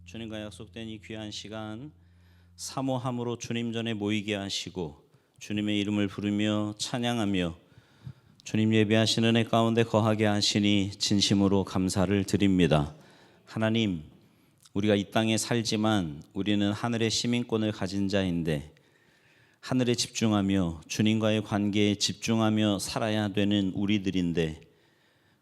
주님과 약속된 이 귀한 시간 사모함으로 주님 전에 모이게 하시고 주님의 이름을 부르며 찬양하며 주님 예배하시는 은혜 가운데 거하게 하시니 진심으로 감사를 드립니다. 하나님, 우리가 이 땅에 살지만 우리는 하늘의 시민권을 가진 자인데 하늘에 집중하며 주님과의 관계에 집중하며 살아야 되는 우리들인데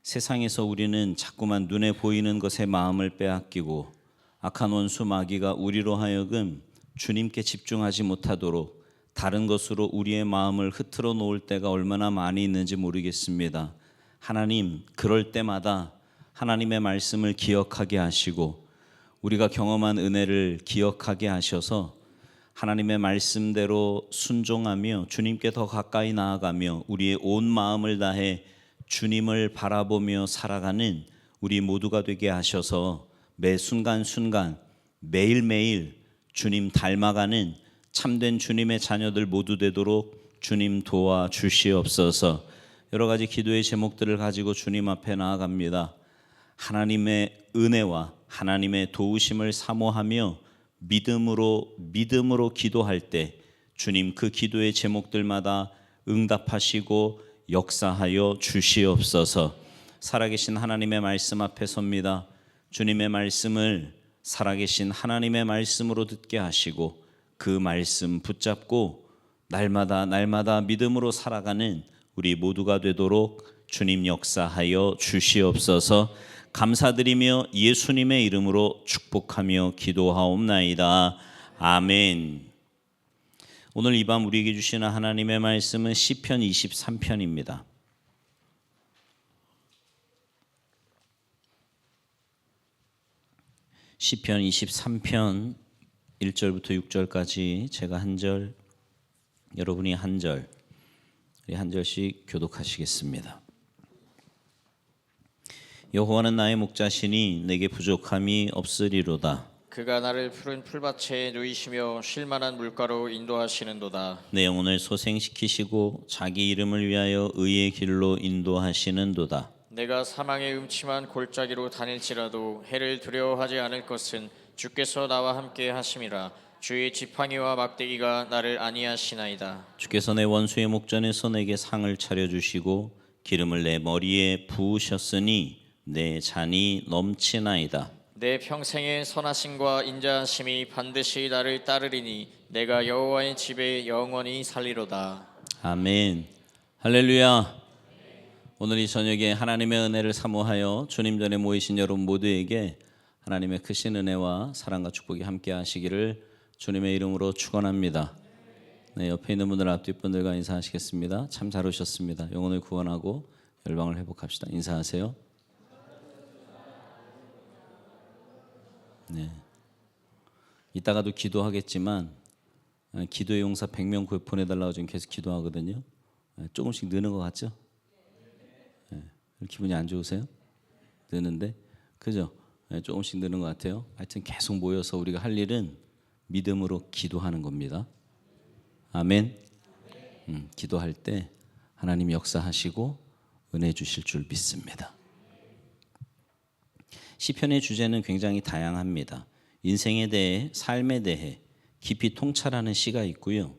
세상에서 우리는 자꾸만 눈에 보이는 것에 마음을 빼앗기고 악한 원수 마귀가 우리로 하여금 주님께 집중하지 못하도록 다른 것으로 우리의 마음을 흐트러 놓을 때가 얼마나 많이 있는지 모르겠습니다. 하나님, 그럴 때마다 하나님의 말씀을 기억하게 하시고 우리가 경험한 은혜를 기억하게 하셔서 하나님의 말씀대로 순종하며 주님께 더 가까이 나아가며 우리의 온 마음을 다해 주님을 바라보며 살아가는 우리 모두가 되게 하셔서 매 순간순간 매일매일 주님 닮아가는 참된 주님의 자녀들 모두 되도록 주님 도와주시옵소서. 여러 가지 기도의 제목들을 가지고 주님 앞에 나아갑니다. 하나님의 은혜와 하나님의 도우심을 사모하며 믿음으로 기도할 때 주님 그 기도의 제목들마다 응답하시고 역사하여 주시옵소서. 살아계신 하나님의 말씀 앞에 섭니다. 주님의 말씀을 살아계신 하나님의 말씀으로 듣게 하시고 그 말씀 붙잡고 날마다 믿음으로 살아가는 우리 모두가 되도록 주님 역사하여 주시옵소서. 감사드리며 예수님의 이름으로 축복하며 기도하옵나이다. 아멘. 오늘 이 밤 우리에게 주시는 하나님의 말씀은 시편 23편입니다. 시편 23편 1절부터 6절까지 제가 한 절, 여러분이 한 절, 우리 한 절씩 교독하시겠습니다. 여호와는 나의 목자시니 내게 부족함이 없으리로다. 그가 나를 푸른 풀밭에 누이시며 쉴만한 물가로 인도하시는도다. 내 영혼을 소생시키시고 자기 이름을 위하여 의의 길로 인도하시는도다. 내가 사망의 음침한 골짜기로 다닐지라도 해를 두려워하지 않을 것은 주께서 나와 함께 하심이라. 주의 지팡이와 막대기가 나를 안위하시나이다. 주께서 내 원수의 목전에서 내게 상을 차려주시고 기름을 내 머리에 부으셨으니 내 잔이 넘치나이다. 내 평생의 선하심과 인자하심이 반드시 나를 따르리니 내가 여호와의 집에 영원히 살리로다. 아멘. 할렐루야. 오늘 이 저녁에 하나님의 은혜를 사모하여 주님 전에 모이신 여러분 모두에게 하나님의 크신 은혜와 사랑과 축복이 함께 하시기를 주님의 이름으로 축원합니다. 네, 옆에 있는 분들 앞뒤 분들과 인사하시겠습니다. 참 잘 오셨습니다. 영혼을 구원하고 열방을 회복합시다. 인사하세요. 네. 이따가도 기도하겠지만 기도의 용사 100명 보내달라고 지금 계속 기도하거든요. 조금씩 느는 것 같죠? 네. 기분이 안 좋으세요? 느는데 그죠? 조금씩 느는 것 같아요. 하여튼 계속 모여서 우리가 할 일은 믿음으로 기도하는 겁니다. 아멘. 기도할 때 하나님 역사하시고 은혜 주실 줄 믿습니다. 시편의 주제는 굉장히 다양합니다. 인생에 대해, 삶에 대해 깊이 통찰하는 시가 있고요.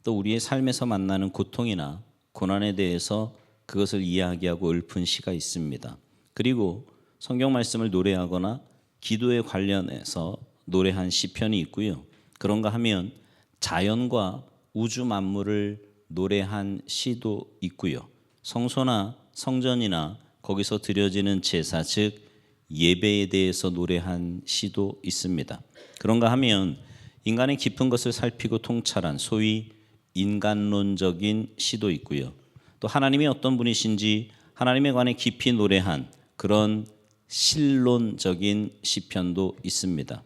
또 우리의 삶에서 만나는 고통이나 고난에 대해서 그것을 이야기하고 읊은 시가 있습니다. 그리고 성경 말씀을 노래하거나 기도에 관련해서 노래한 시편이 있고요. 그런가 하면 자연과 우주 만물을 노래한 시도 있고요. 성소나 성전이나 거기서 드려지는 제사, 즉 예배에 대해서 노래한 시도 있습니다. 그런가 하면 인간의 깊은 것을 살피고 통찰한 소위 인간론적인 시도 있고요. 또 하나님이 어떤 분이신지 하나님에 관해 깊이 노래한 그런 신론적인 시편도 있습니다.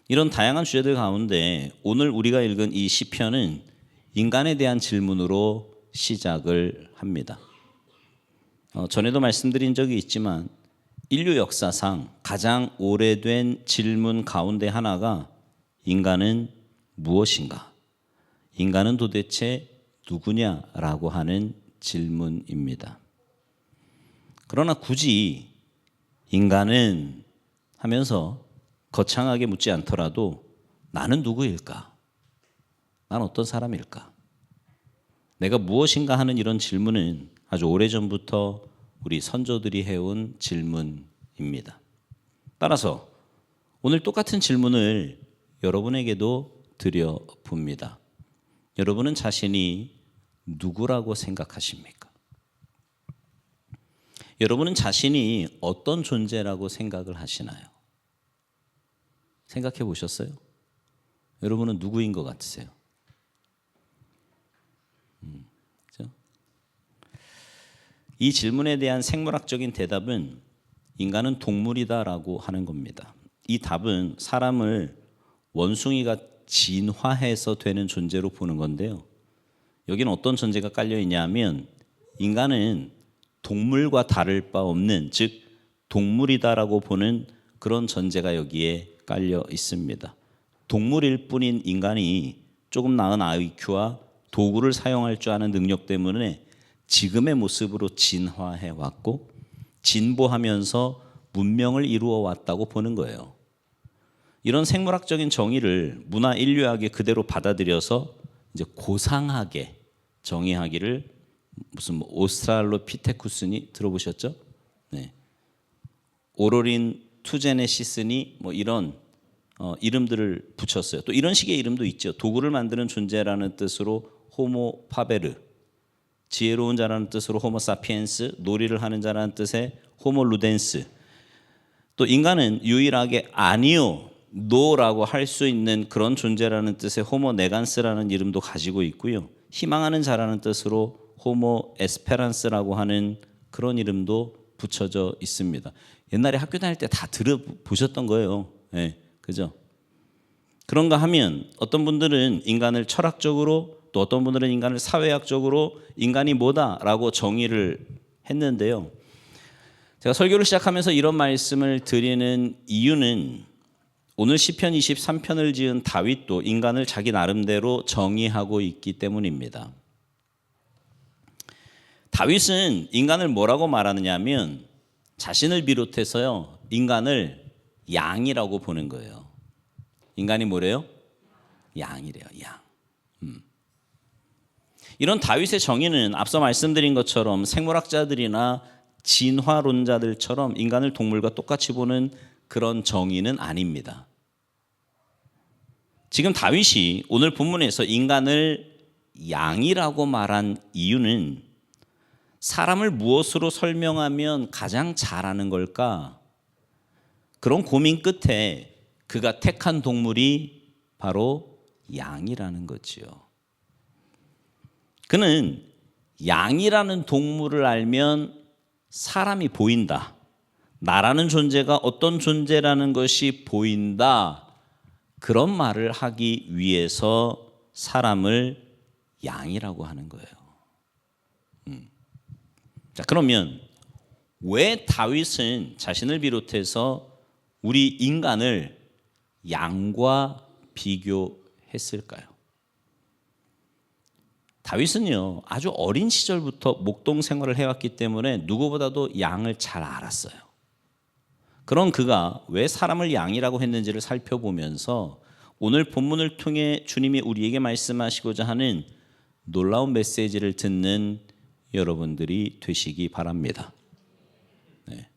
이런 다양한 주제들 가운데 오늘 우리가 읽은 이 시편은 인간에 대한 질문으로 시작을 합니다. 전에도 말씀드린 적이 있지만 인류 역사상 가장 오래된 질문 가운데 하나가 인간은 무엇인가? 인간은 도대체 누구냐라고 하는 질문입니다. 그러나 굳이 인간은 하면서 거창하게 묻지 않더라도 나는 누구일까? 난 어떤 사람일까? 내가 무엇인가 하는 이런 질문은 아주 오래전부터 우리 선조들이 해온 질문입니다. 따라서 오늘 똑같은 질문을 여러분에게도 드려봅니다. 여러분은 자신이 누구라고 생각하십니까? 여러분은 자신이 어떤 존재라고 생각을 하시나요? 생각해 보셨어요? 여러분은 누구인 것 같으세요? 그렇죠? 이 질문에 대한 생물학적인 대답은 인간은 동물이다라고 하는 겁니다. 이 답은 사람을 원숭이가 진화해서 되는 존재로 보는 건데요. 여기는 어떤 전제가 깔려 있냐면 인간은 동물과 다를 바 없는, 즉 동물이다라고 보는 그런 전제가 여기에 깔려 있습니다. 동물일 뿐인 인간이 조금 나은 IQ와 도구를 사용할 줄 아는 능력 때문에 지금의 모습으로 진화해 왔고 진보하면서 문명을 이루어 왔다고 보는 거예요. 이런 생물학적인 정의를 문화 인류학에 그대로 받아들여서 이제 고상하게 정의하기를 무슨 오스트랄로피테쿠스니 들어보셨죠? 네. 오로린 투제네시스니 이런 이름들을 붙였어요. 또 이런 식의 이름도 있죠. 도구를 만드는 존재라는 뜻으로 호모 파베르, 지혜로운 자라는 뜻으로 호모 사피엔스, 놀이를 하는 자라는 뜻의 호모 루덴스. 또 인간은 유일하게 아니요, 노라고 할 수 있는 그런 존재라는 뜻의 호모 네간스라는 이름도 가지고 있고요. 희망하는 자라는 뜻으로 호모 에스페란스라고 하는 그런 이름도 붙여져 있습니다. 옛날에 학교 다닐 때 다 들어보셨던 거예요. 네, 그죠? 그런가 하면 어떤 분들은 인간을 철학적으로, 또 어떤 분들은 인간을 사회학적으로 인간이 뭐다라고 정의를 했는데요. 제가 설교를 시작하면서 이런 말씀을 드리는 이유는 오늘 시편 23편을 지은 다윗도 인간을 자기 나름대로 정의하고 있기 때문입니다. 다윗은 인간을 뭐라고 말하느냐 하면 자신을 비롯해서요, 인간을 양이라고 보는 거예요. 인간이 뭐래요? 양이래요, 양. 이런 다윗의 정의는 앞서 말씀드린 것처럼 생물학자들이나 진화론자들처럼 인간을 동물과 똑같이 보는 그런 정의는 아닙니다. 지금 다윗이 오늘 본문에서 인간을 양이라고 말한 이유는 사람을 무엇으로 설명하면 가장 잘하는 걸까? 그런 고민 끝에 그가 택한 동물이 바로 양이라는 거지요. 그는 양이라는 동물을 알면 사람이 보인다. 나라는 존재가 어떤 존재라는 것이 보인다. 그런 말을 하기 위해서 사람을 양이라고 하는 거예요. 자, 그러면 왜 다윗은 자신을 비롯해서 우리 인간을 양과 비교했을까요? 다윗은요, 아주 어린 시절부터 목동 생활을 해왔기 때문에 누구보다도 양을 잘 알았어요. 그런 그가 왜 사람을 양이라고 했는지를 살펴보면서 오늘 본문을 통해 주님이 우리에게 말씀하시고자 하는 놀라운 메시지를 듣는 여러분들이 되시기 바랍니다. 네.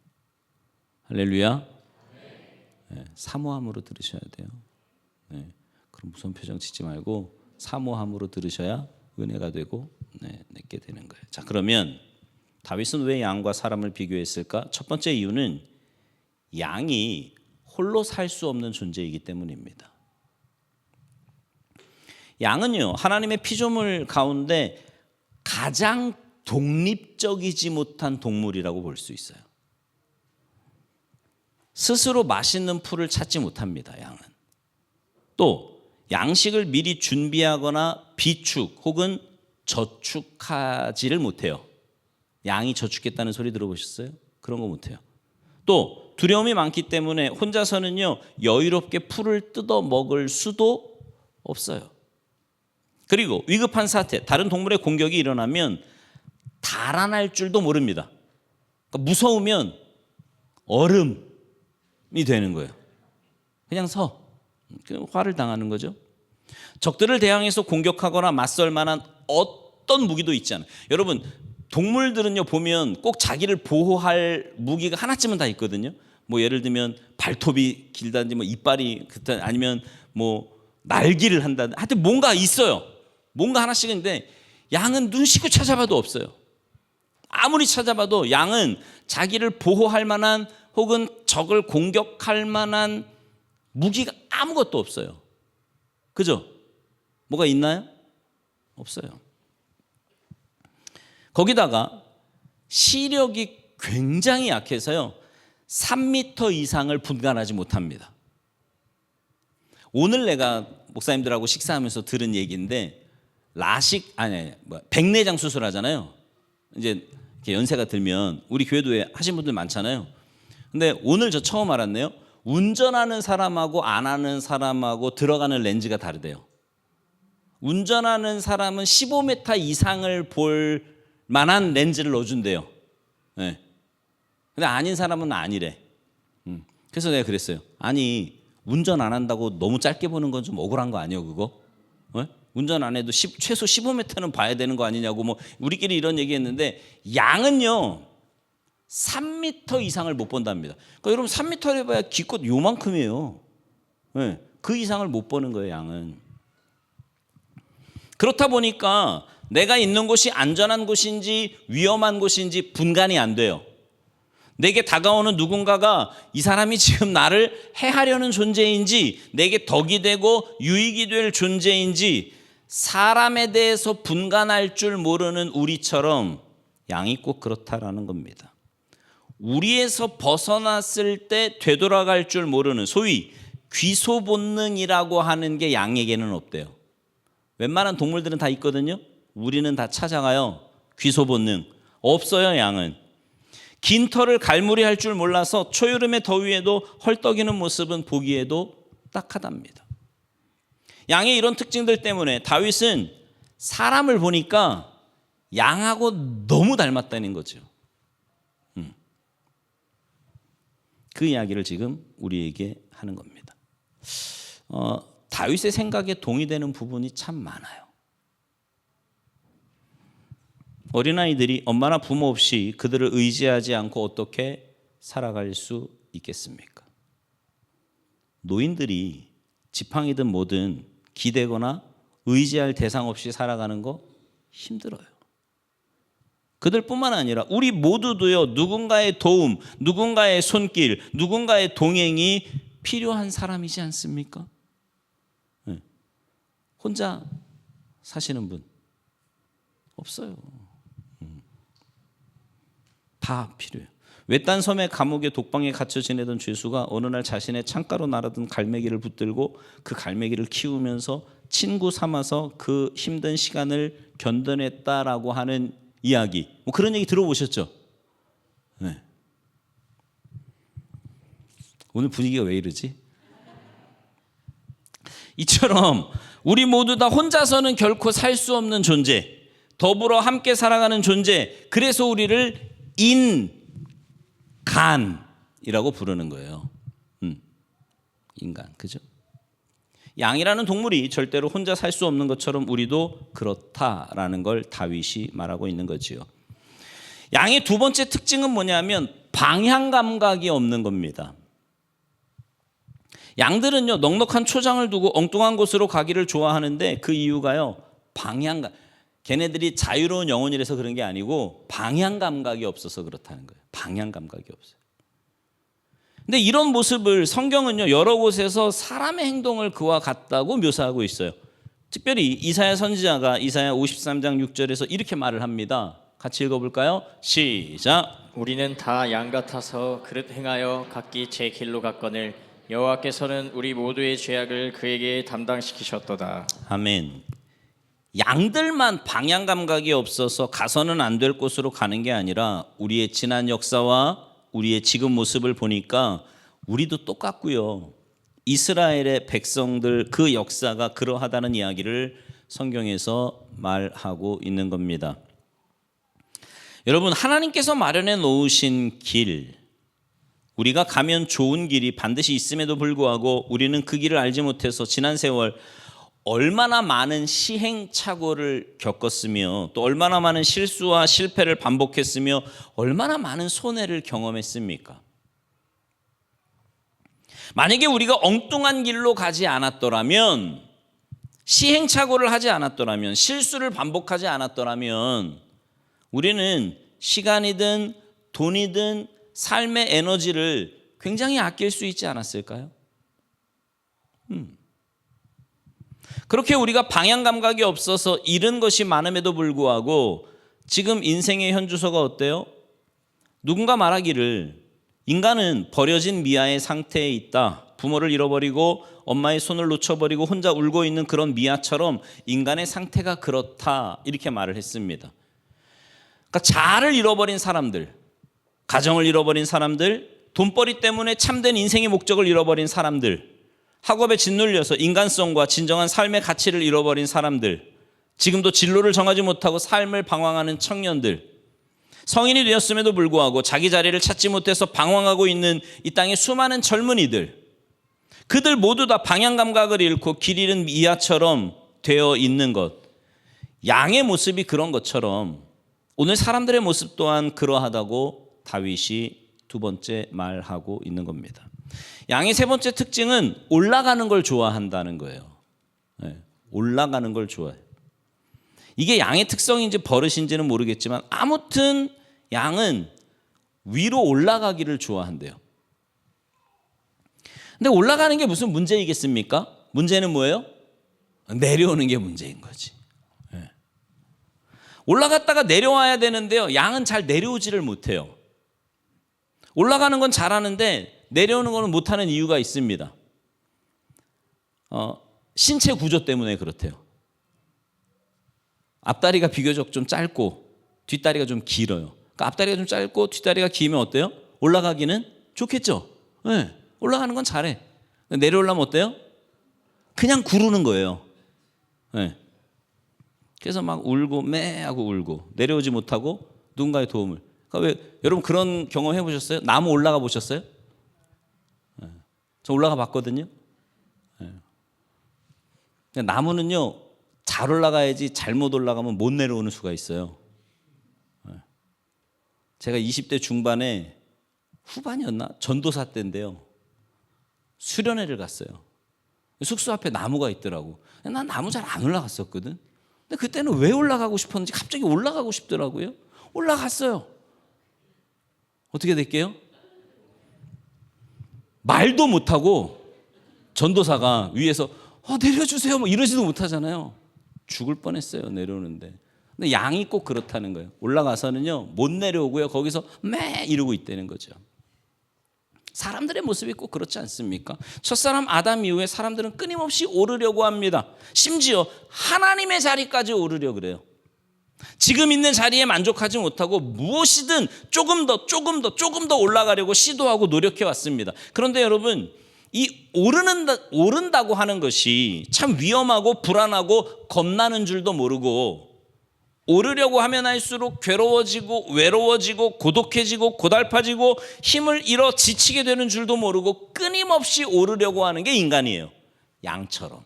할렐루야. 네. 사모함으로 들으셔야 돼요. 네. 그럼 무서운 표정 짓지 말고 사모함으로 들으셔야 은혜가 되고 내게 되는 거예요. 자, 그러면 다윗은 왜 양과 사람을 비교했을까? 첫 번째 이유는 양이 홀로 살 수 없는 존재이기 때문입니다. 양은요, 하나님의 피조물 가운데 가장 독립적이지 못한 동물이라고 볼 수 있어요. 스스로 맛있는 풀을 찾지 못합니다, 양은. 또 양식을 미리 준비하거나 비축 혹은 저축하지를 못해요. 양이 저축했다는 소리 들어보셨어요? 그런 거 못해요. 또 두려움이 많기 때문에 혼자서는요, 여유롭게 풀을 뜯어 먹을 수도 없어요. 그리고 위급한 사태, 다른 동물의 공격이 일어나면 달아날 줄도 모릅니다. 그러니까 무서우면 얼음이 되는 거예요. 그냥 서. 화를 당하는 거죠. 적들을 대항해서 공격하거나 맞설 만한 어떤 무기도 있지 않아요. 여러분, 동물들은요 보면 꼭 자기를 보호할 무기가 하나쯤은 다 있거든요. 뭐 예를 들면 발톱이 길다든지 뭐 이빨이 아니면 뭐 날기를 한다든지 하여튼 뭔가 있어요. 뭔가 하나씩은 있는데 양은 눈 씻고 찾아봐도 없어요. 아무리 찾아봐도 양은 자기를 보호할 만한 혹은 적을 공격할 만한 무기가 아무것도 없어요. 그죠? 뭐가 있나요? 없어요. 거기다가 시력이 굉장히 약해서요 3m 이상을 분간하지 못합니다. 오늘 내가 목사님들하고 식사하면서 들은 얘기인데 백내장 수술하잖아요. 이제 이렇게 연세가 들면 우리 교회도 하신 분들 많잖아요. 근데 오늘 저 처음 알았네요. 운전하는 사람하고 안 하는 사람하고 들어가는 렌즈가 다르대요. 운전하는 사람은 15m 이상을 볼 만한 렌즈를 넣어준대요. 네. 근데 아닌 사람은 아니래. 그래서 내가 그랬어요. 아니 운전 안 한다고 너무 짧게 보는 건 좀 억울한 거 아니에요 그거? 네? 운전 안 해도 최소 15m는 봐야 되는 거 아니냐고 뭐 우리끼리 이런 얘기했는데 양은요 3m 이상을 못 본답니다. 그러니까 여러분 3m를 해봐야 기껏 요만큼이에요. 네. 그 이상을 못 보는 거예요 양은. 그렇다 보니까 내가 있는 곳이 안전한 곳인지 위험한 곳인지 분간이 안 돼요. 내게 다가오는 누군가가 이 사람이 지금 나를 해하려는 존재인지 내게 덕이 되고 유익이 될 존재인지 사람에 대해서 분간할 줄 모르는 우리처럼 양이 꼭 그렇다라는 겁니다. 우리에서 벗어났을 때 되돌아갈 줄 모르는 소위 귀소 본능이라고 하는 게 양에게는 없대요. 웬만한 동물들은 다 있거든요. 우리는 다 찾아가요. 귀소 본능 없어요. 양은 긴 털을 갈무리할 줄 몰라서 초여름의 더위에도 헐떡이는 모습은 보기에도 딱하답니다. 양의 이런 특징들 때문에 다윗은 사람을 보니까 양하고 너무 닮았다는 거죠. 그 이야기를 지금 우리에게 하는 겁니다. 다윗의 생각에 동의되는 부분이 참 많아요. 어린아이들이 엄마나 부모 없이 그들을 의지하지 않고 어떻게 살아갈 수 있겠습니까? 노인들이 지팡이든 뭐든 기대거나 의지할 대상 없이 살아가는 거 힘들어요. 그들뿐만 아니라 우리 모두도요 누군가의 도움, 누군가의 손길, 누군가의 동행이 필요한 사람이지 않습니까? 네. 혼자 사시는 분 없어요. 다 필요해요. 외딴 섬의 감옥의 독방에 갇혀 지내던 죄수가 어느 날 자신의 창가로 날아든 갈매기를 붙들고 그 갈매기를 키우면서 친구 삼아서 그 힘든 시간을 견뎌냈다라고 하는 이야기, 뭐 그런 얘기 들어보셨죠? 네. 오늘 분위기가 왜 이러지? 이처럼 우리 모두 다 혼자서는 결코 살 수 없는 존재, 더불어 함께 살아가는 존재, 그래서 우리를 인간이라고 부르는 거예요. 인간, 그죠? 양이라는 동물이 절대로 혼자 살 수 없는 것처럼 우리도 그렇다라는 걸 다윗이 말하고 있는 거지요. 양의 두 번째 특징은 뭐냐면 방향 감각이 없는 겁니다. 양들은요 넉넉한 초장을 두고 엉뚱한 곳으로 가기를 좋아하는데 그 이유가요 방향감. 걔네들이 자유로운 영혼이라서 그런 게 아니고 방향 감각이 없어서 그렇다는 거예요. 방향 감각이 없어요. 근데 이런 모습을 성경은요 여러 곳에서 사람의 행동을 그와 같다고 묘사하고 있어요. 특별히 이사야 선지자가 이사야 53장 6절에서 이렇게 말을 합니다. 같이 읽어볼까요? 시작. 우리는 다 양 같아서 그릇 행하여 각기 제 길로 갔거늘 여호와께서는 우리 모두의 죄악을 그에게 담당시키셨도다. 아멘. 양들만 방향 감각이 없어서 가서는 안 될 곳으로 가는 게 아니라 우리의 지난 역사와 우리의 지금 모습을 보니까 우리도 똑같고요. 이스라엘의 백성들 그 역사가 그러하다는 이야기를 성경에서 말하고 있는 겁니다. 여러분, 하나님께서 마련해 놓으신 길, 우리가 가면 좋은 길이 반드시 있음에도 불구하고 우리는 그 길을 알지 못해서 지난 세월 얼마나 많은 시행착오를 겪었으며 또 얼마나 많은 실수와 실패를 반복했으며 얼마나 많은 손해를 경험했습니까? 만약에 우리가 엉뚱한 길로 가지 않았더라면, 시행착오를 하지 않았더라면, 실수를 반복하지 않았더라면 우리는 시간이든 돈이든 삶의 에너지를 굉장히 아낄 수 있지 않았을까요? 그렇게 우리가 방향 감각이 없어서 잃은 것이 많음에도 불구하고 지금 인생의 현주소가 어때요? 누군가 말하기를 인간은 버려진 미아의 상태에 있다. 부모를 잃어버리고 엄마의 손을 놓쳐버리고 혼자 울고 있는 그런 미아처럼 인간의 상태가 그렇다. 이렇게 말을 했습니다. 그러니까 자아를 잃어버린 사람들, 가정을 잃어버린 사람들, 돈벌이 때문에 참된 인생의 목적을 잃어버린 사람들, 학업에 짓눌려서 인간성과 진정한 삶의 가치를 잃어버린 사람들, 지금도 진로를 정하지 못하고 삶을 방황하는 청년들, 성인이 되었음에도 불구하고 자기 자리를 찾지 못해서 방황하고 있는 이 땅의 수많은 젊은이들, 그들 모두 다 방향 감각을 잃고 길 잃은 미아처럼 되어 있는 것, 양의 모습이 그런 것처럼 오늘 사람들의 모습 또한 그러하다고 다윗이 두 번째 말하고 있는 겁니다. 양의 세 번째 특징은 올라가는 걸 좋아한다는 거예요. 올라가는 걸 좋아해요. 이게 양의 특성인지 버릇인지는 모르겠지만 아무튼 양은 위로 올라가기를 좋아한대요. 근데 올라가는 게 무슨 문제이겠습니까? 문제는 뭐예요? 내려오는 게 문제인 거지. 올라갔다가 내려와야 되는데요, 양은 잘 내려오지를 못해요. 올라가는 건 잘하는데 내려오는 거는 못하는 이유가 있습니다. 신체 구조 때문에 그렇대요. 앞다리가 비교적 좀 짧고 뒷다리가 좀 길어요. 그러니까 앞다리가 좀 짧고 뒷다리가 길면 어때요? 올라가기는 좋겠죠. 네, 올라가는 건 잘해. 내려오려면 어때요? 그냥 구르는 거예요. 네. 그래서 막 울고 매하고 울고 내려오지 못하고 누군가의 도움을. 그러니까 왜 여러분 그런 경험 해보셨어요? 나무 올라가 보셨어요? 네. 저 올라가 봤거든요. 네. 나무는요 잘 올라가야지 잘못 올라가면 못 내려오는 수가 있어요. 네. 제가 20대 중반에 후반이었나? 전도사 때인데요. 수련회를 갔어요. 숙소 앞에 나무가 있더라고. 난 나무 잘 안 올라갔었거든. 근데 그때는 왜 올라가고 싶었는지 갑자기 올라가고 싶더라고요. 올라갔어요. 어떻게 될게요? 말도 못하고 전도사가 위에서 내려주세요 뭐 이러지도 못하잖아요. 죽을 뻔했어요, 내려오는데. 근데 양이 꼭 그렇다는 거예요. 올라가서는요 못 내려오고요, 거기서 매 이러고 있다는 거죠. 사람들의 모습이 꼭 그렇지 않습니까? 첫사람 아담 이후에 사람들은 끊임없이 오르려고 합니다. 심지어 하나님의 자리까지 오르려고 그래요. 지금 있는 자리에 만족하지 못하고 무엇이든 조금 더 올라가려고 시도하고 노력해 왔습니다. 그런데 여러분, 이 오른다고 하는 것이 참 위험하고 불안하고 겁나는 줄도 모르고, 오르려고 하면 할수록 괴로워지고 외로워지고 고독해지고 고달파지고 힘을 잃어 지치게 되는 줄도 모르고 끊임없이 오르려고 하는 게 인간이에요. 양처럼.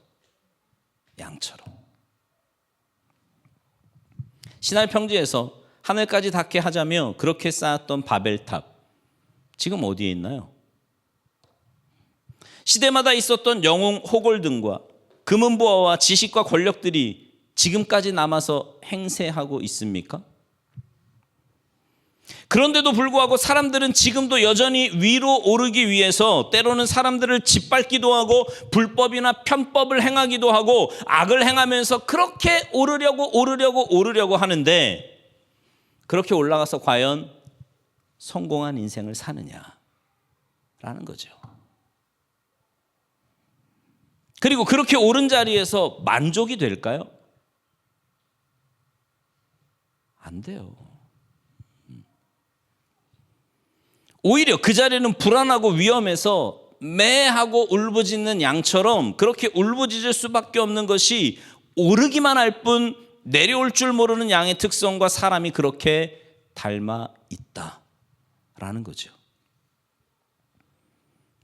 시날 평지에서 하늘까지 닿게 하자며 그렇게 쌓았던 바벨탑, 지금 어디에 있나요? 시대마다 있었던 영웅 호골등과 금은보화와 지식과 권력들이 지금까지 남아서 행세하고 있습니까? 그런데도 불구하고 사람들은 지금도 여전히 위로 오르기 위해서 때로는 사람들을 짓밟기도 하고 불법이나 편법을 행하기도 하고 악을 행하면서 그렇게 오르려고 하는데, 그렇게 올라가서 과연 성공한 인생을 사느냐라는 거죠. 그리고 그렇게 오른 자리에서 만족이 될까요? 안 돼요. 오히려 그 자리는 불안하고 위험해서 매하고 울부짖는 양처럼 그렇게 울부짖을 수밖에 없는 것이, 오르기만 할 뿐 내려올 줄 모르는 양의 특성과 사람이 그렇게 닮아 있다라는 거죠.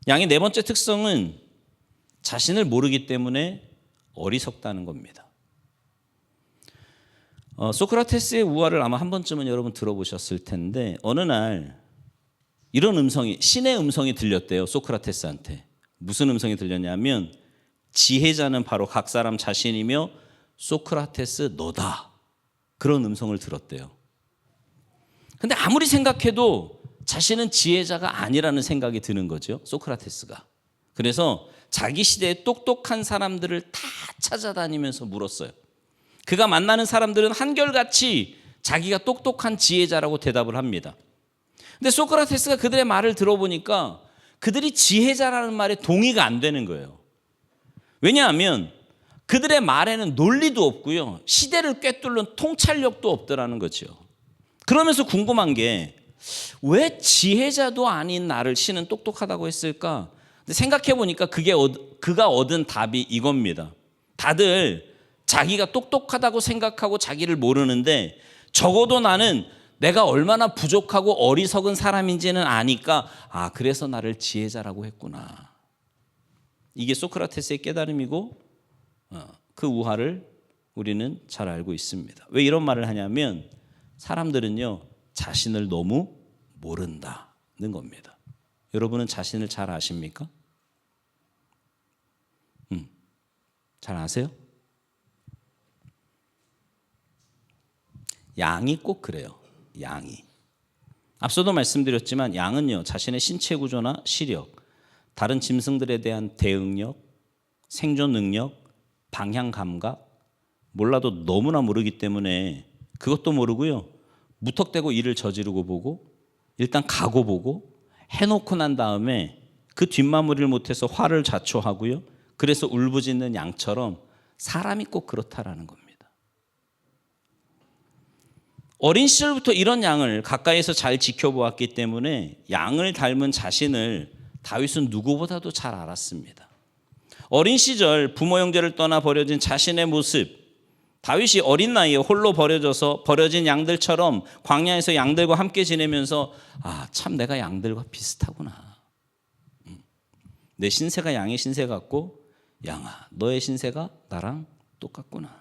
양의 네 번째 특성은 자신을 모르기 때문에 어리석다는 겁니다. 소크라테스의 우화를 아마 한 번쯤은 여러분 들어보셨을 텐데 어느 날 이런 음성이, 신의 음성이 들렸대요. 소크라테스한테. 무슨 음성이 들렸냐면 지혜자는 바로 각 사람 자신이며 소크라테스 너다. 그런 음성을 들었대요. 근데 아무리 생각해도 자신은 지혜자가 아니라는 생각이 드는 거죠. 소크라테스가. 그래서 자기 시대의 똑똑한 사람들을 다 찾아다니면서 물었어요. 그가 만나는 사람들은 한결같이 자기가 똑똑한 지혜자라고 대답을 합니다. 근데 소크라테스가 그들의 말을 들어보니까 그들이 지혜자라는 말에 동의가 안 되는 거예요. 왜냐하면 그들의 말에는 논리도 없고요. 시대를 꿰뚫는 통찰력도 없더라는 거죠. 그러면서 궁금한 게 왜 지혜자도 아닌 나를 신은 똑똑하다고 했을까? 근데 생각해 보니까 그가 얻은 답이 이겁니다. 다들 자기가 똑똑하다고 생각하고 자기를 모르는데 적어도 나는 내가 얼마나 부족하고 어리석은 사람인지는 아니까 그래서 나를 지혜자라고 했구나. 이게 소크라테스의 깨달음이고 그 우화를 우리는 잘 알고 있습니다. 왜 이런 말을 하냐면 사람들은요 자신을 너무 모른다는 겁니다. 여러분은 자신을 잘 아십니까? 잘 아세요? 양이 꼭 그래요. 양이. 앞서도 말씀드렸지만 양은요 자신의 신체 구조나 시력, 다른 짐승들에 대한 대응력, 생존 능력, 방향 감각 몰라도 너무나 모르기 때문에 그것도 모르고요. 무턱대고 일을 저지르고 보고 일단 가고 보고 해놓고 난 다음에 그 뒷마무리를 못해서 화를 자초하고요. 그래서 울부짖는 양처럼 사람이 꼭 그렇다라는 겁니다. 어린 시절부터 이런 양을 가까이서 잘 지켜보았기 때문에 양을 닮은 자신을 다윗은 누구보다도 잘 알았습니다. 어린 시절 부모 형제를 떠나 버려진 자신의 모습, 다윗이 어린 나이에 홀로 버려져서 버려진 양들처럼 광야에서 양들과 함께 지내면서 참 내가 양들과 비슷하구나. 내 신세가 양의 신세 같고 양아 너의 신세가 나랑 똑같구나.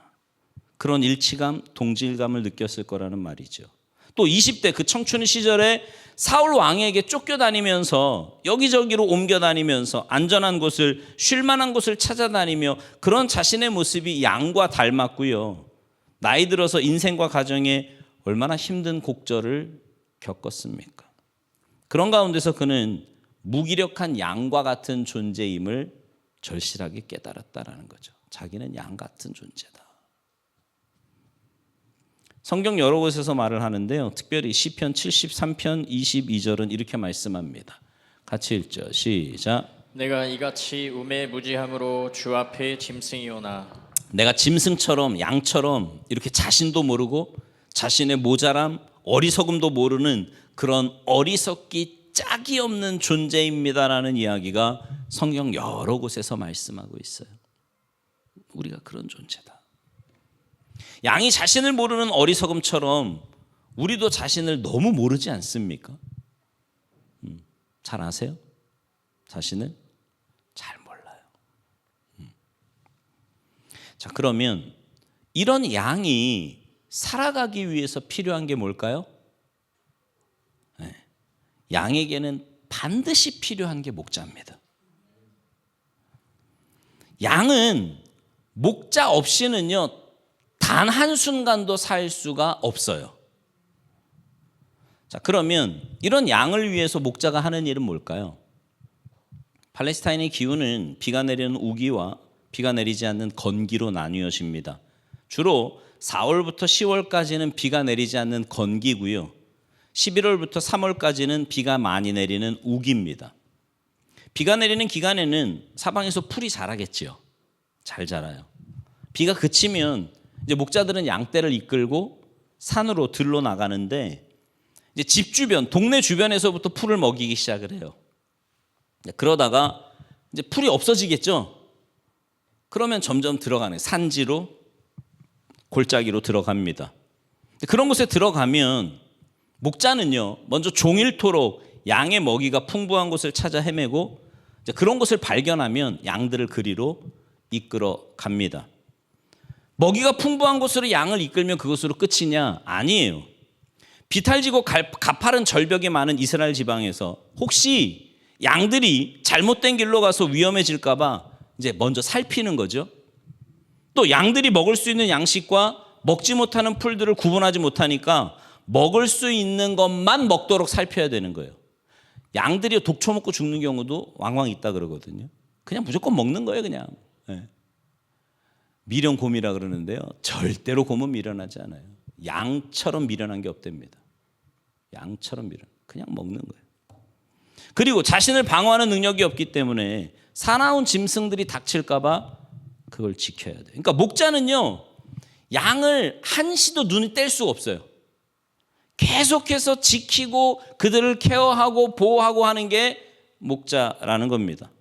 그런 일치감, 동질감을 느꼈을 거라는 말이죠. 또 20대 그 청춘 시절에 사울 왕에게 쫓겨다니면서 여기저기로 옮겨다니면서 안전한 곳을, 쉴만한 곳을 찾아다니며 그런 자신의 모습이 양과 닮았고요. 나이 들어서 인생과 가정에 얼마나 힘든 곡절을 겪었습니까? 그런 가운데서 그는 무기력한 양과 같은 존재임을 절실하게 깨달았다는 거죠. 자기는 양 같은 존재다. 성경 여러 곳에서 말을 하는데요. 특별히 시편 73편 22절은 이렇게 말씀합니다. 같이 읽죠. 시작. 내가 이같이 우매무지함으로 주 앞에 짐승이오나. 내가 짐승처럼 양처럼 이렇게 자신도 모르고 자신의 모자람, 어리석음도 모르는 그런 어리석기 짝이 없는 존재입니다라는 이야기가 성경 여러 곳에서 말씀하고 있어요. 우리가 그런 존재다. 양이 자신을 모르는 어리석음처럼 우리도 자신을 너무 모르지 않습니까? 잘 아세요? 자신을 잘 몰라요. 자, 그러면 이런 양이 살아가기 위해서 필요한 게 뭘까요? 양에게는 반드시 필요한 게 목자입니다. 양은 목자 없이는요 단 한순간도 살 수가 없어요. 자, 그러면 이런 양을 위해서 목자가 하는 일은 뭘까요? 팔레스타인의 기후는 비가 내리는 우기와 비가 내리지 않는 건기로 나뉘어집니다. 주로 4월부터 10월까지는 비가 내리지 않는 건기고요. 11월부터 3월까지는 비가 많이 내리는 우기입니다. 비가 내리는 기간에는 사방에서 풀이 자라겠지요. 잘 자라요. 비가 그치면 이제 목자들은 양떼를 이끌고 산으로 들러 나가는데 이제 집 주변, 동네 주변에서부터 풀을 먹이기 시작을 해요. 그러다가 이제 풀이 없어지겠죠. 그러면 점점 들어가는 산지로 골짜기로 들어갑니다. 그런 곳에 들어가면 목자는요 먼저 종일토록 양의 먹이가 풍부한 곳을 찾아 헤매고 그런 것을 발견하면 양들을 그리로 이끌어 갑니다. 먹이가 풍부한 곳으로 양을 이끌면 그것으로 끝이냐? 아니에요. 비탈지고 가파른 절벽이 많은 이스라엘 지방에서 혹시 양들이 잘못된 길로 가서 위험해질까 봐 이제 먼저 살피는 거죠. 또 양들이 먹을 수 있는 양식과 먹지 못하는 풀들을 구분하지 못하니까 먹을 수 있는 것만 먹도록 살펴야 되는 거예요. 양들이 독초 먹고 죽는 경우도 왕왕 있다 그러거든요. 그냥 무조건 먹는 거예요, 그냥. 네. 미련곰이라 그러는데요. 절대로 곰은 미련하지 않아요. 양처럼 미련한 게 없답니다. 양처럼 그냥 먹는 거예요. 그리고 자신을 방어하는 능력이 없기 때문에 사나운 짐승들이 닥칠까 봐 그걸 지켜야 돼요. 그러니까 목자는요, 양을 한시도 눈이 뗄 수가 없어요. 계속해서 지키고 그들을 케어하고 보호하고 하는 게 목자라는 겁니다.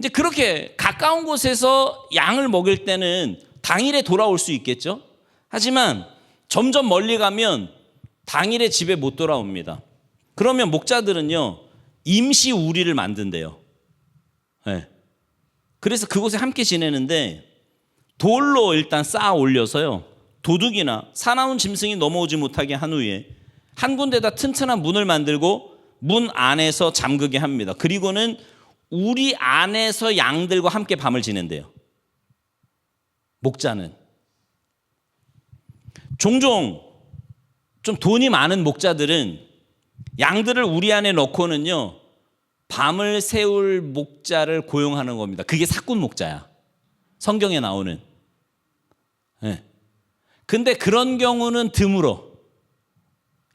이제 그렇게 가까운 곳에서 양을 먹일 때는 당일에 돌아올 수 있겠죠. 하지만 점점 멀리 가면 당일에 집에 못 돌아옵니다. 그러면 목자들은요, 임시 우리를 만든대요. 네. 그래서 그곳에 함께 지내는데 돌로 일단 쌓아 올려서요, 도둑이나 사나운 짐승이 넘어오지 못하게 한 후에 한 군데다 튼튼한 문을 만들고 문 안에서 잠그게 합니다. 그리고는 우리 안에서 양들과 함께 밤을 지낸대요. 목자는. 종종 좀 돈이 많은 목자들은 양들을 우리 안에 넣고는요, 밤을 새울 목자를 고용하는 겁니다. 그게 사꾼 목자야. 성경에 나오는. 네. 근데 그런 경우는 드물어.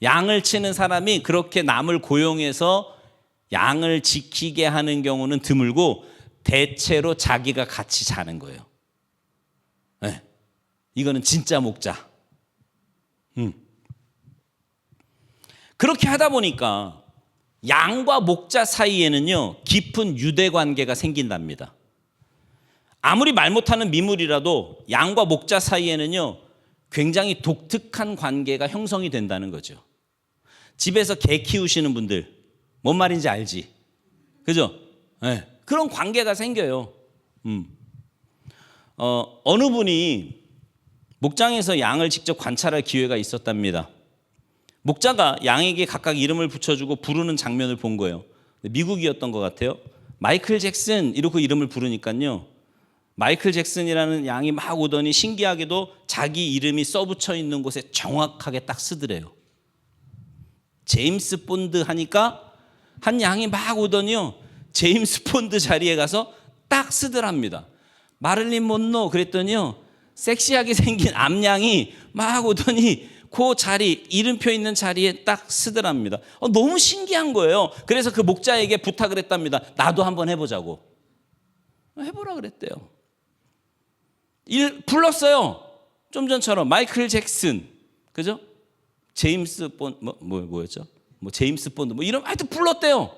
양을 치는 사람이 그렇게 남을 고용해서 양을 지키게 하는 경우는 드물고 대체로 자기가 같이 자는 거예요. 네. 이거는 진짜 목자. 그렇게 하다 보니까 양과 목자 사이에는요, 깊은 유대 관계가 생긴답니다. 아무리 말 못하는 미물이라도 양과 목자 사이에는요, 굉장히 독특한 관계가 형성이 된다는 거죠. 집에서 개 키우시는 분들 뭔 말인지 알지? 그죠? 네. 그런 관계가 생겨요. 어느 분이 목장에서 양을 직접 관찰할 기회가 있었답니다. 목자가 양에게 각각 이름을 붙여주고 부르는 장면을 본 거예요. 미국이었던 것 같아요. 마이클 잭슨 이러고 이름을 부르니까요, 마이클 잭슨이라는 양이 막 오더니 신기하게도 자기 이름이 써붙여 있는 곳에 정확하게 딱 쓰더래요. 제임스 본드 하니까 한 양이 막 오더니요, 제임스 본드 자리에 가서 딱 쓰더랍니다. 마를린 monroe 그랬더니요, 섹시하게 생긴 암양이 막 오더니 그 자리, 이름표 있는 자리에 딱 쓰더랍니다. 너무 신기한 거예요. 그래서 그 목자에게 부탁을 했답니다. 나도 한번 해보자고. 해보라 그랬대요. 불렀어요. 좀 전처럼 마이클 잭슨, 그죠? 제임스 본드, 뭐였죠? 제임스 본드, 이런, 하여튼 불렀대요.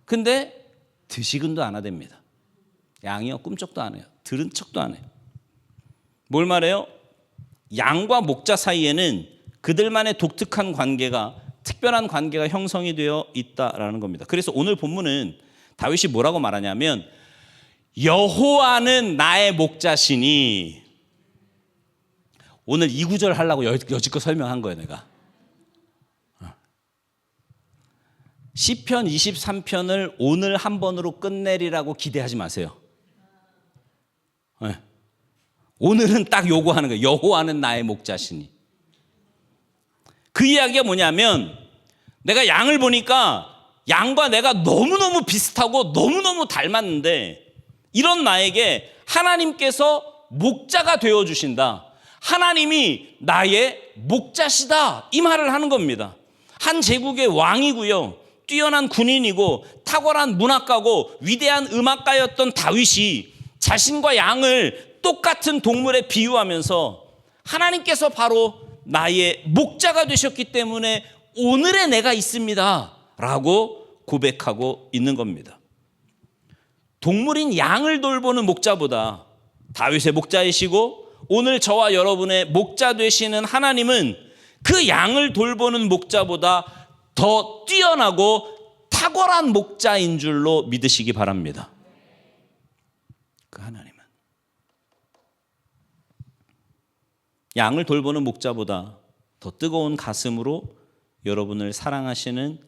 근데 드시근도 안 하답니다. 양이요, 꿈쩍도 안 해요. 들은 척도 안 해요. 뭘 말해요? 양과 목자 사이에는 그들만의 독특한 관계가, 특별한 관계가 형성이 되어 있다라는 겁니다. 그래서 오늘 본문은 다윗이 뭐라고 말하냐면, 여호와는 나의 목자시니. 오늘 이 구절 하려고 여지껏 설명한 거예요, 내가. 시편 23편을 오늘 한 번으로 끝내리라고 기대하지 마세요. 네. 오늘은 딱 요거 하는 거예요. 여호와는 나의 목자시니. 그 이야기가 뭐냐면, 내가 양을 보니까 양과 내가 너무너무 비슷하고 너무너무 닮았는데, 이런 나에게 하나님께서 목자가 되어주신다. 하나님이 나의 목자시다. 이 말을 하는 겁니다. 한 제국의 왕이고요, 뛰어난 군인이고 탁월한 문학가고 위대한 음악가였던 다윗이 자신과 양을 똑같은 동물에 비유하면서 하나님께서 바로 나의 목자가 되셨기 때문에 오늘의 내가 있습니다 라고 고백하고 있는 겁니다. 동물인 양을 돌보는 목자보다 다윗의 목자이시고 오늘 저와 여러분의 목자 되시는 하나님은 그 양을 돌보는 목자보다 더 뛰어나고 탁월한 목자인 줄로 믿으시기 바랍니다. 그 하나님은. 양을 돌보는 목자보다 더 뜨거운 가슴으로 여러분을 사랑하시는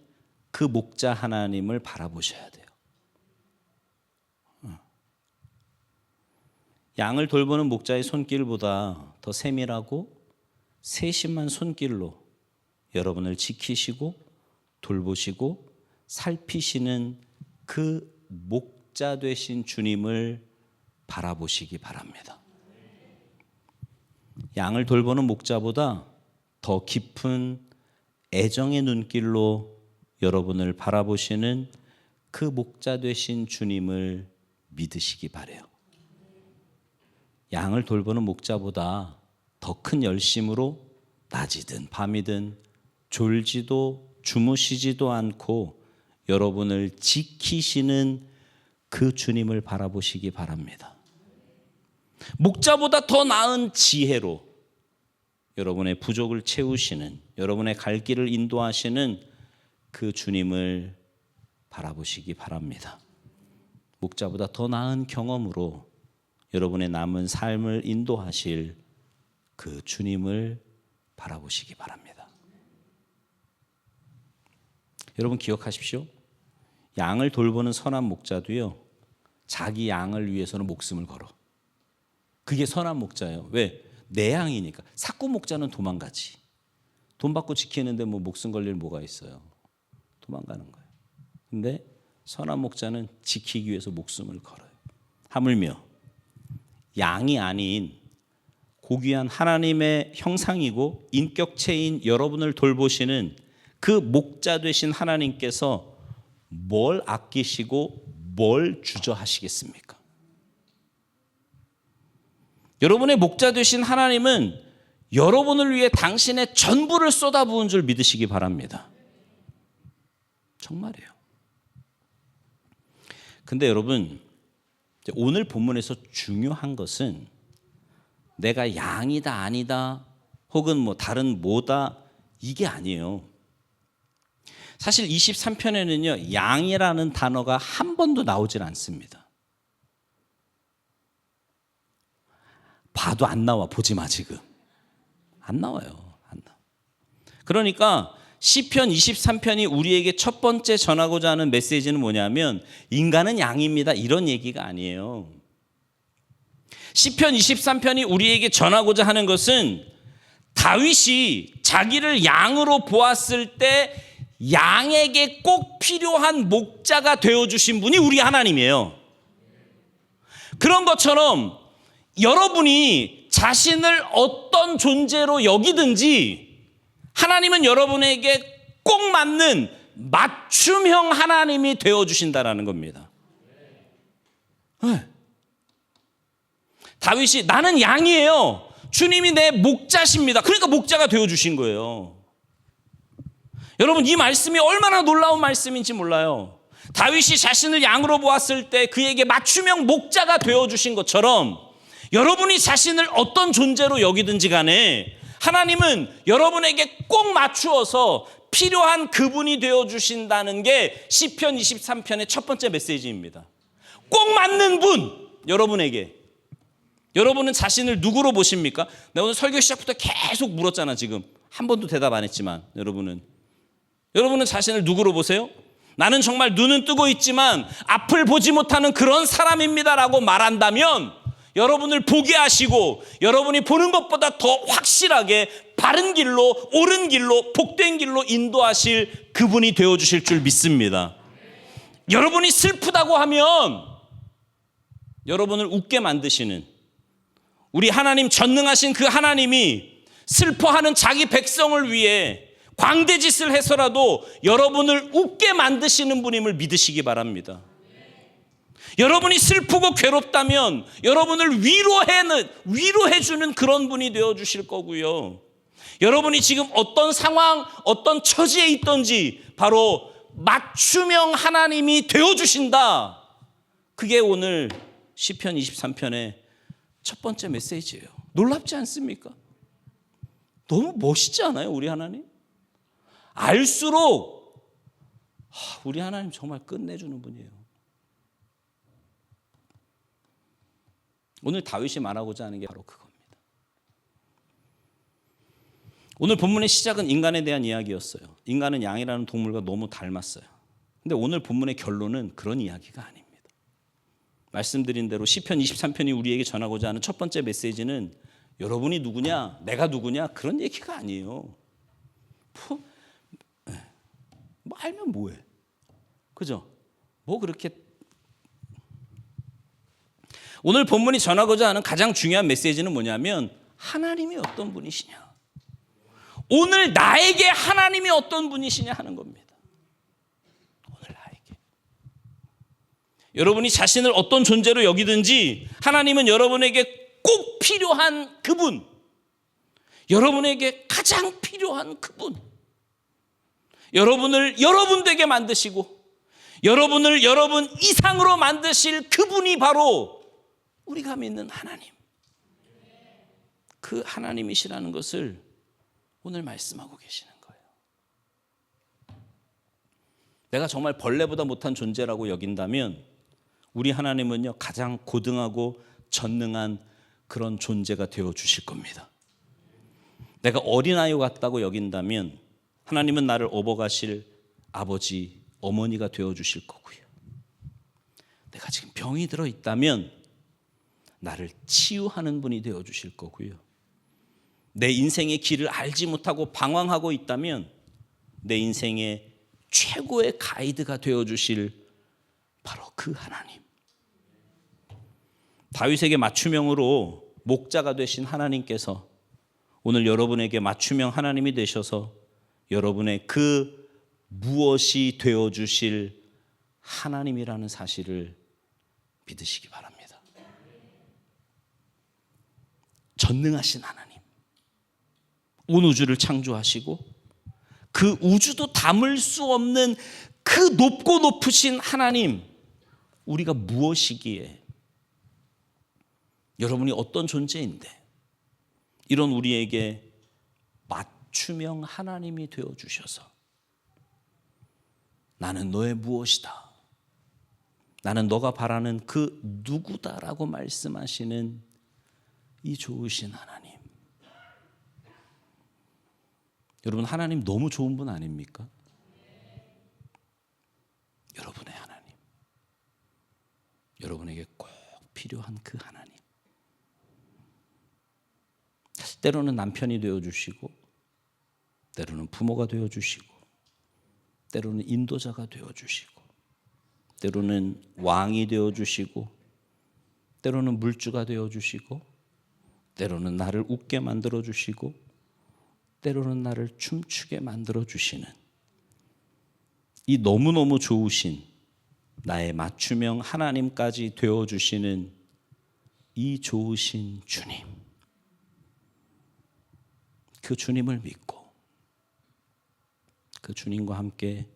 그 목자 하나님을 바라보셔야 돼요. 양을 돌보는 목자의 손길보다 더 세밀하고 세심한 손길로 여러분을 지키시고 돌보시고 살피시는 그 목자 되신 주님을 바라보시기 바랍니다. 양을 돌보는 목자보다 더 깊은 애정의 눈길로 여러분을 바라보시는 그 목자 되신 주님을 믿으시기 바라요. 양을 돌보는 목자보다 더 큰 열심으로 낮이든 밤이든 졸지도 주무시지도 않고 여러분을 지키시는 그 주님을 바라보시기 바랍니다. 목자보다 더 나은 지혜로 여러분의 부족을 채우시는, 여러분의 갈 길을 인도하시는 그 주님을 바라보시기 바랍니다. 목자보다 더 나은 경험으로 여러분의 남은 삶을 인도하실 그 주님을 바라보시기 바랍니다. 여러분 기억하십시오. 양을 돌보는 선한 목자도요, 자기 양을 위해서는 목숨을 걸어. 그게 선한 목자예요. 왜? 내 양이니까. 사꾸 목자는 도망가지. 돈 받고 지키는데 뭐 목숨 걸릴 뭐가 있어요. 도망가는 거예요. 근데 선한 목자는 지키기 위해서 목숨을 걸어요. 하물며 양이 아닌 고귀한 하나님의 형상이고 인격체인 여러분을 돌보시는 그 목자 되신 하나님께서 뭘 아끼시고 뭘 주저하시겠습니까? 여러분의 목자 되신 하나님은 여러분을 위해 당신의 전부를 쏟아부은 줄 믿으시기 바랍니다. 정말이에요. 근데 여러분, 오늘 본문에서 중요한 것은 내가 양이다 아니다 혹은 뭐 다른 뭐다 이게 아니에요. 사실 23편에는요 양이라는 단어가 한 번도 나오질 않습니다. 봐도 안 나와. 보지 마. 지금 안 나와요. 안 나와. 그러니까 시편 23편이 우리에게 첫 번째 전하고자 하는 메시지는 뭐냐면 인간은 양입니다 이런 얘기가 아니에요. 시편 23편이 우리에게 전하고자 하는 것은 다윗이 자기를 양으로 보았을 때 양에게 꼭 필요한 목자가 되어주신 분이 우리 하나님이에요. 그런 것처럼 여러분이 자신을 어떤 존재로 여기든지 하나님은 여러분에게 꼭 맞는 맞춤형 하나님이 되어주신다라는 겁니다. 네. 다윗이 나는 양이에요. 주님이 내 목자십니다. 그러니까 목자가 되어주신 거예요. 여러분 이 말씀이 얼마나 놀라운 말씀인지 몰라요. 다윗이 자신을 양으로 보았을 때 그에게 맞춤형 목자가 되어주신 것처럼 여러분이 자신을 어떤 존재로 여기든지 간에 하나님은 여러분에게 꼭 맞추어서 필요한 그분이 되어주신다는 게 시편 23편의 첫 번째 메시지입니다. 꼭 맞는 분 여러분에게. 여러분은 자신을 누구로 보십니까? 내가 오늘 설교 시작부터 계속 물었잖아. 지금 한 번도 대답 안 했지만 여러분은 자신을 누구로 보세요? 나는 정말 눈은 뜨고 있지만 앞을 보지 못하는 그런 사람입니다라고 말한다면 여러분을 보게 하시고 여러분이 보는 것보다 더 확실하게 바른 길로 옳은 길로 복된 길로 인도하실 그분이 되어주실 줄 믿습니다. 여러분이 슬프다고 하면 여러분을 웃게 만드시는 우리 하나님 전능하신 그 하나님이 슬퍼하는 자기 백성을 위해 광대짓을 해서라도 여러분을 웃게 만드시는 분임을 믿으시기 바랍니다. 여러분이 슬프고 괴롭다면 여러분을 위로해주는 그런 분이 되어주실 거고요. 여러분이 지금 어떤 상황, 어떤 처지에 있든지 바로 맞춤형 하나님이 되어주신다. 그게 오늘 시편 23편의 첫 번째 메시지예요. 놀랍지 않습니까? 너무 멋있지 않아요, 우리 하나님? 알수록 우리 하나님 정말 끝내주는 분이에요. 오늘 다윗이 말하고자 하는 게 바로 그겁니다. 오늘 본문의 시작은 인간에 대한 이야기였어요. 인간은 양이라는 동물과 너무 닮았어요. 근데 오늘 본문의 결론은 그런 이야기가 아닙니다. 말씀드린 대로 시편 23편이 우리에게 전하고자 하는 첫 번째 메시지는 여러분이 누구냐, 내가 누구냐 그런 얘기가 아니에요. 뭐 알면 뭐해, 그죠? 뭐 그렇게. 오늘 본문이 전하고자 하는 가장 중요한 메시지는 뭐냐면 하나님이 어떤 분이시냐, 오늘 나에게 하나님이 어떤 분이시냐 하는 겁니다. 오늘 나에게. 여러분이 자신을 어떤 존재로 여기든지 하나님은 여러분에게 꼭 필요한 그분, 여러분에게 가장 필요한 그분, 여러분을 여러분 되게 만드시고 여러분을 여러분 이상으로 만드실 그분이 바로 우리가 믿는 하나님, 그 하나님이시라는 것을 오늘 말씀하고 계시는 거예요. 내가 정말 벌레보다 못한 존재라고 여긴다면 우리 하나님은요 가장 고등하고 전능한 그런 존재가 되어 주실 겁니다. 내가 어린아이 같다고 여긴다면 하나님은 나를 업어가실 아버지, 어머니가 되어 주실 거고요. 내가 지금 병이 들어 있다면 나를 치유하는 분이 되어 주실 거고요. 내 인생의 길을 알지 못하고 방황하고 있다면 내 인생의 최고의 가이드가 되어 주실 바로 그 하나님. 다윗에게 맞춤형으로 목자가 되신 하나님께서 오늘 여러분에게 맞춤형 하나님이 되셔서 여러분의 그 무엇이 되어 주실 하나님이라는 사실을 믿으시기 바랍니다. 전능하신 하나님, 온 우주를 창조하시고 그 우주도 담을 수 없는 그 높고 높으신 하나님, 우리가 무엇이기에, 여러분이 어떤 존재인데 이런 우리에게 맞춤형 하나님이 되어주셔서 나는 너의 무엇이다, 나는 너가 바라는 그 누구다라고 말씀하시는 이 좋으신 하나님. 여러분, 하나님 너무 좋은 분 아닙니까? 여러분의 하나님, 여러분에게 꼭 필요한 그 하나님. 때로는 남편이 되어주시고, 때로는 부모가 되어주시고, 때로는 인도자가 되어주시고, 때로는 왕이 되어주시고, 때로는 물주가 되어주시고, 때로는 나를 웃게 만들어주시고, 때로는 나를 춤추게 만들어주시는 이 너무너무 좋으신 나의 맞춤형 하나님까지 되어주시는 이 좋으신 주님, 그 주님을 믿고 그 주님과 함께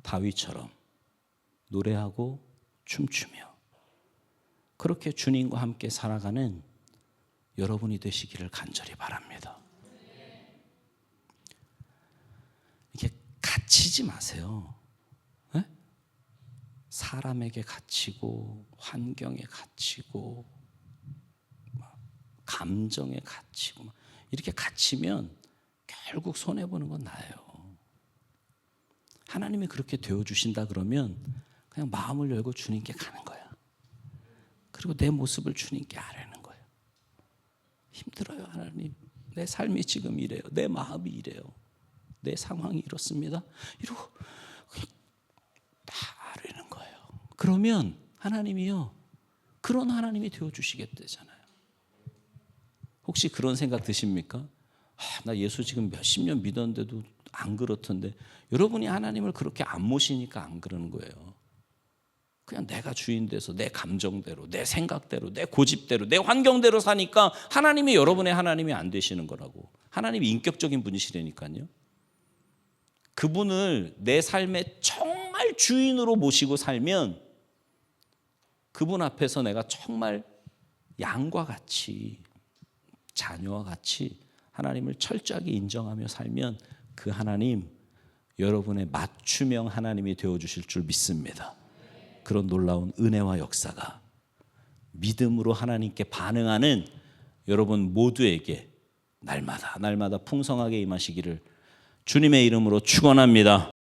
다윗처럼 노래하고 춤추며 그렇게 주님과 함께 살아가는 여러분이 되시기를 간절히 바랍니다. 이렇게 갇히지 마세요. 네? 사람에게 갇히고 환경에 갇히고 감정에 갇히고 이렇게 갇히면 결국 손해보는 건 나예요. 하나님이 그렇게 되어주신다 그러면 그냥 마음을 열고 주님께 가는 거야. 그리고 내 모습을 주님께 아뢰는 거예요. 힘들어요, 하나님. 내 삶이 지금 이래요. 내 마음이 이래요. 내 상황이 이렇습니다. 이러고 다 아뢰는 거예요. 그러면 하나님이요, 그런 하나님이 되어주시겠다잖아요. 혹시 그런 생각 드십니까? 나 예수 지금 몇십 년 믿었는데도 안 그렇던데. 여러분이 하나님을 그렇게 안 모시니까 안 그러는 거예요. 그냥 내가 주인 돼서 내 감정대로, 내 생각대로, 내 고집대로, 내 환경대로 사니까 하나님이 여러분의 하나님이 안 되시는 거라고. 하나님이 인격적인 분이시라니까요. 그분을 내 삶의 정말 주인으로 모시고 살면 그분 앞에서 내가 정말 양과 같이, 자녀와 같이 하나님을 철저하게 인정하며 살면 그 하나님, 여러분의 맞춤형 하나님이 되어주실 줄 믿습니다. 그런 놀라운 은혜와 역사가 믿음으로 하나님께 반응하는 여러분 모두에게 날마다 풍성하게 임하시기를 주님의 이름으로 축원합니다.